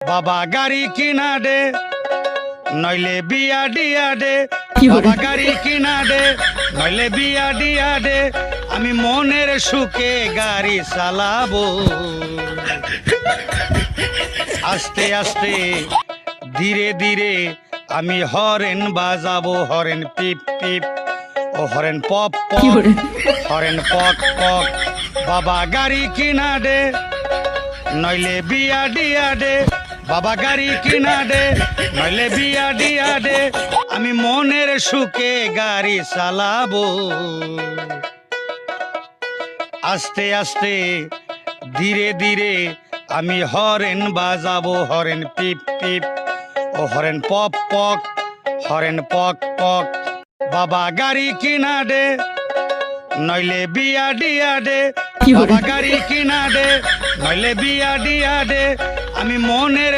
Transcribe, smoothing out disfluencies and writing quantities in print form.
বাবা গাড়ি কিনা দে নইলে বিয়া দিয়া দে বাবা গাড়ি কিনা দে নইলে বিয়া দিয়া দে আমি মনের সুখে গাড়ি চালাবো আস্তে আস্তে ধীরে ধীরে আমি হরেন বাজাবো হরেন পিপ পিপ ও হরেন পপ পপ হরেন পক পক বাবা গাড়ি কিনা দে নইলে বিয়া দিয়া দে বাবা গাড়ি কিনা দে নইলে বিয়া দিয়া দে আমি মনের সুখে গাড়ি চালাবো আস্তে আস্তে ধীরে ধীরে আমি হরেন বাজাবো হরেন পিপ পিপ ও হরেন পপ পক হরেন পক পক বাবা গাড়ি কিনা দে নইলে বিয়া দিয়া দে বাবা গাড়ি কিনা দে নইলে বিয়া দিয়া দে আমি মনের